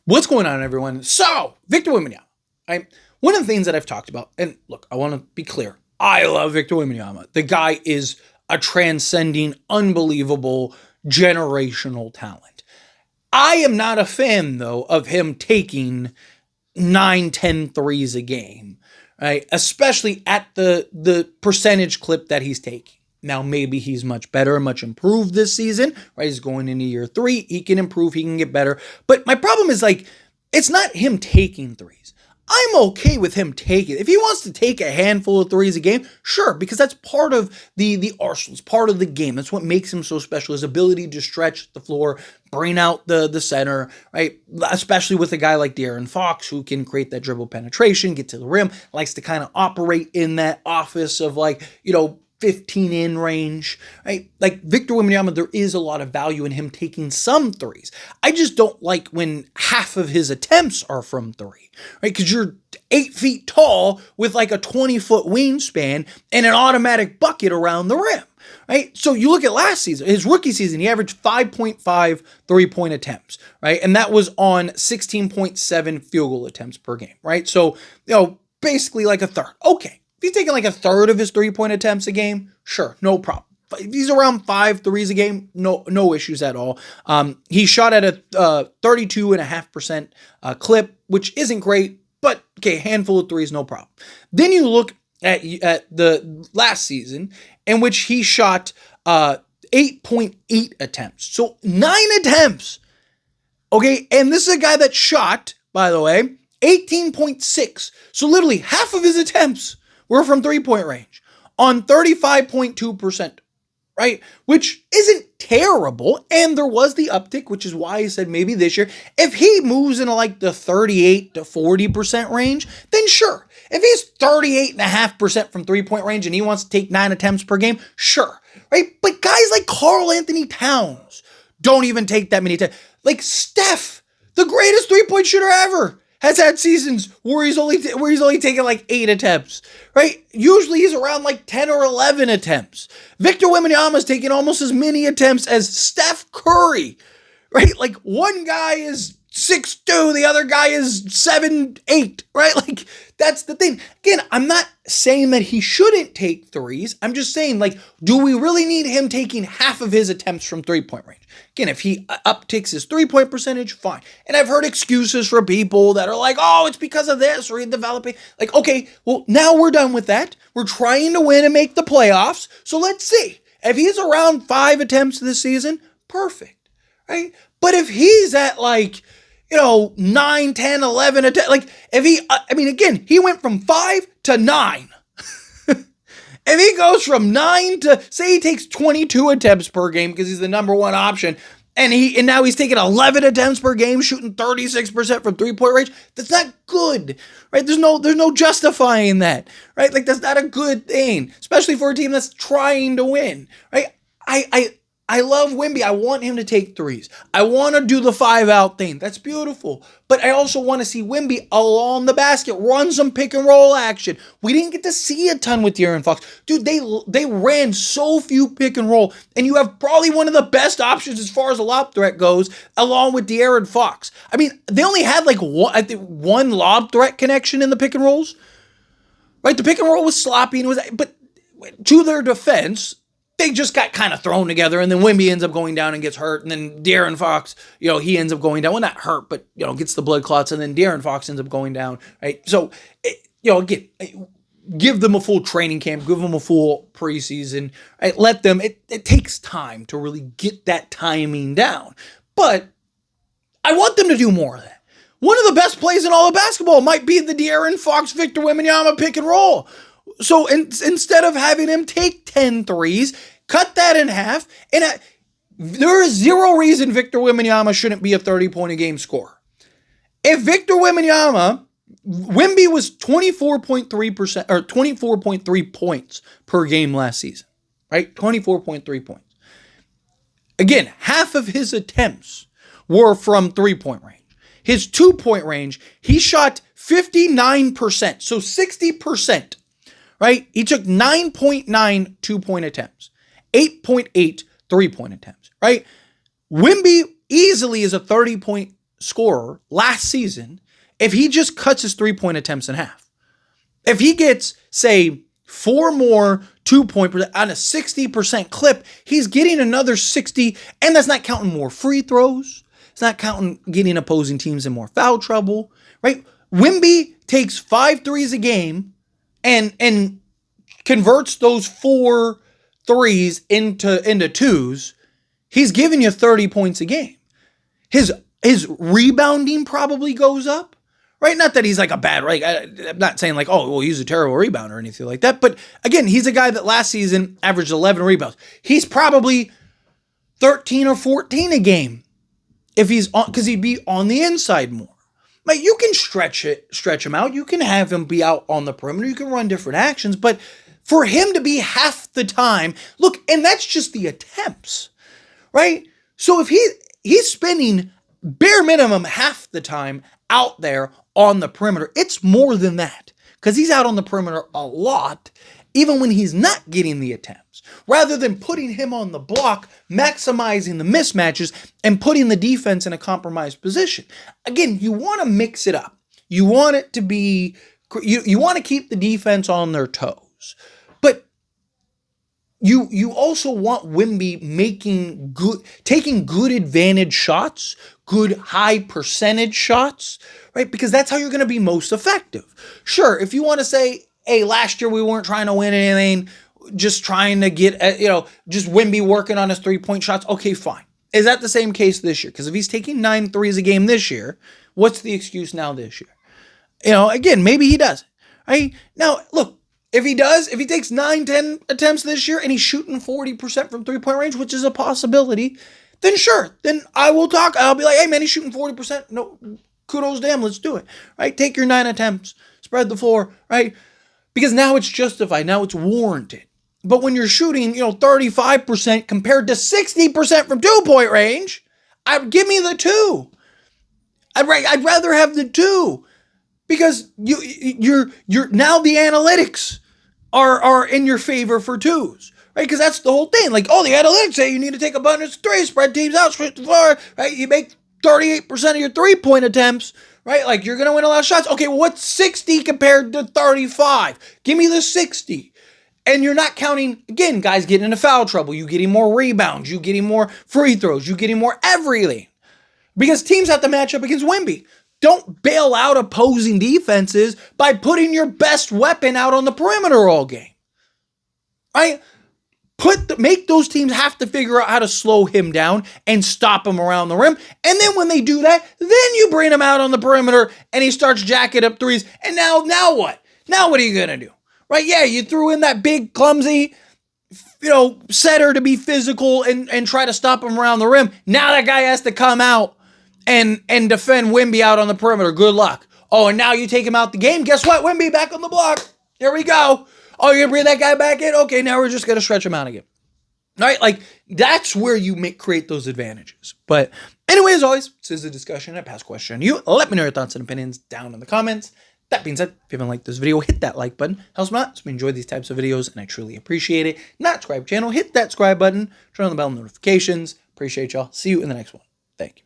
What's going on, everyone? So, Victor Wembanyama. One of the things that I've talked about, and look, I want to be clear. I love Victor Wembanyama. The guy is a transcending, unbelievable, generational talent. I am not a fan, though, of him taking 9, 10 threes a game, right? Especially at the percentage clip that he's taking. Now, maybe he's much better, much improved this season, right? He's going into year 3. He can improve. He can get better. But my problem is, it's not him taking threes. I'm okay with him taking. If he wants to take a handful of threes a game, sure, because that's part of the arsenal. It's part of the game. That's what makes him so special, his ability to stretch the floor, bring out the center, right? Especially with a guy like De'Aaron Fox, who can create that dribble penetration, get to the rim, likes to kind of operate in that office of 15 in range, right? Like Victor Wembanyama, there is a lot of value in him taking some threes. I just don't like when half of his attempts are from three, right? Because you're 8 feet tall with like a 20-foot wingspan and an automatic bucket around the rim, right? So you look at last season, his rookie season, he averaged 5.5 3-point attempts, right? And that was on 16.7 field goal attempts per game, right? So, basically like a third. Okay. If he's taking like a third of his 3-point attempts a game, sure, no problem. If he's around 5 threes a game, no issues at all. He shot at a 32.5% clip, which isn't great, but okay, handful of threes, no problem. Then you look at the last season in which he shot 8.8 attempts. So 9 attempts. Okay, and this is a guy that shot, by the way, 18.6. So literally half of his attempts were from 3-point range on 35.2%, right? Which isn't terrible. And there was the uptick, which is why I said maybe this year, if he moves into like the 38 to 40% range, then sure. If he's 38.5% from 3-point range and he wants to take 9 attempts per game, sure, right? But guys like Karl Anthony Towns don't even take that many attempts. Like Steph, the greatest 3-point shooter ever, has had seasons where he's only taken like 8 attempts, right? Usually he's around like 10 or 11 attempts. Victor Wembanyama's taking almost as many attempts as Steph Curry, right? Like one guy is 6'2", the other guy is 7'8", right? Like that's the thing. Again, I'm not saying that he shouldn't take threes. I'm just saying, do we really need him taking half of his attempts from 3-point range? Again, if he upticks his 3-point percentage, fine. And I've heard excuses for people that are like, oh, it's because of this or developing. Like, okay, well, now we're done with that. We're trying to win and make the playoffs. So let's see. If he's around 5 attempts this season, perfect, right? But if he's at 9, 10, 11 attempts, again, he went from 5 to 9. If he goes from 9 to, say he takes 22 attempts per game because he's the number one option, and now he's taking 11 attempts per game, shooting 36% from 3-point range, that's not good, right? There's no justifying that, right? Like, that's not a good thing, especially for a team that's trying to win, right? I love Wemby. I want him to take threes. I want to do the 5-out thing. That's beautiful. But I also want to see Wemby along the basket, run some pick and roll action. We didn't get to see a ton with De'Aaron Fox. Dude, they ran so few pick and roll, and you have probably one of the best options as far as a lob threat goes, along with De'Aaron Fox. I mean, they only had one lob threat connection in the pick and rolls, right? The pick and roll was sloppy, but to their defense, they just got kind of thrown together, and then Wemby ends up going down and gets hurt, and then De'Aaron Fox, he ends up going down. Well, not hurt, but, gets the blood clots, and then De'Aaron Fox ends up going down, right? So, again, give them a full training camp, give them a full preseason, right? Let them, it takes time to really get that timing down, but I want them to do more of that. One of the best plays in all of basketball might be the De'Aaron Fox, Victor Wembanyama pick and roll. So instead of having him take 10 threes, cut that in half. And there is zero reason Victor Wembanyama shouldn't be a 30-point-a-game scorer. If Wemby was 24.3% or 24.3 points per game last season, right? 24.3 points. Again, half of his attempts were from 3-point range. His 2-point range, he shot 59%, so 60%. Right? He took 9.9 2-point attempts, 8.8 3-point attempts, right? Wemby easily is a 30-point scorer last season if he just cuts his 3-point attempts in half. If he gets, say, 4 more 2-point on a 60% clip, he's getting another 60, and that's not counting more free throws. It's not counting getting opposing teams in more foul trouble, right? Wemby takes 5 threes a game and converts those 4 threes into twos. He's giving you 30 points a game. His rebounding probably goes up, right? Not that he's like a bad, right? I'm not saying like, oh, well, he's a terrible rebounder or anything like that. But again, he's a guy that last season averaged 11 rebounds. He's probably 13 or 14 a game if he's on, because he'd be on the inside more. Like, you can stretch him out. You can have him be out on the perimeter. You can run different actions. But for him to be half the time, look, and that's just the attempts, right? So if he's spending bare minimum half the time out there on the perimeter, it's more than that because he's out on the perimeter a lot, even when he's not getting the attempts. Rather than putting him on the block, maximizing the mismatches, and putting the defense in a compromised position. Again, you want to mix it up. You want it to be, you want to keep the defense on their toes. But you also want Wemby taking good advantage shots, good high percentage shots, right? Because that's how you're going to be most effective. Sure, if you want to say, hey, last year we weren't trying to win anything, just trying to get, just Wemby working on his 3-point shots. Okay, fine. Is that the same case this year? Because if he's taking 9 threes a game this year, what's the excuse now this year? Again, maybe he doesn't. Right? Now, look, if he takes 9, 10 attempts this year and he's shooting 40% from 3-point range, which is a possibility, then sure. Then I will talk. I'll be like, hey, man, he's shooting 40%. No, kudos to him. Let's do it. Right? Take your 9 attempts. Spread the floor. Right? Because now it's justified. Now it's warranted. But when you're shooting, 35% compared to 60% from 2-point range, give me the 2. I'd rather have the 2 because you're now the analytics are in your favor for 2s, right? Because that's the whole thing. Like, the analytics say you need to take abundance of 3, spread teams out, switch the floor, right? You make 38% of your 3-point attempts, right? Like, you're going to win a lot of shots. Okay, well, what's 60 compared to 35? Give me the 60. And you're not counting, again, guys getting into foul trouble. You getting more rebounds. You getting more free throws. You getting more everything. Because teams have to match up against Wemby. Don't bail out opposing defenses by putting your best weapon out on the perimeter all game. Right? Make those teams have to figure out how to slow him down and stop him around the rim. And then when they do that, then you bring him out on the perimeter and he starts jacking up threes. And now what? Now what are you going to do? Right? Yeah, you threw in that big, clumsy, setter to be physical and try to stop him around the rim. Now that guy has to come out and defend Wemby out on the perimeter. Good luck. Oh, and now you take him out the game. Guess what? Wemby back on the block. Here we go. Oh, you're going to bring that guy back in? Okay, now we're just going to stretch him out again. All right? Like, that's where you create those advantages. But anyway, as always, this is a discussion. I pass question to you. Let me know your thoughts and opinions down in the comments. That being said, if you haven't liked this video, hit that like button. Helps me out. So we enjoy these types of videos, and I truly appreciate it. Not subscribe channel, hit that subscribe button. Turn on the bell notifications. Appreciate y'all. See you in the next one. Thank you.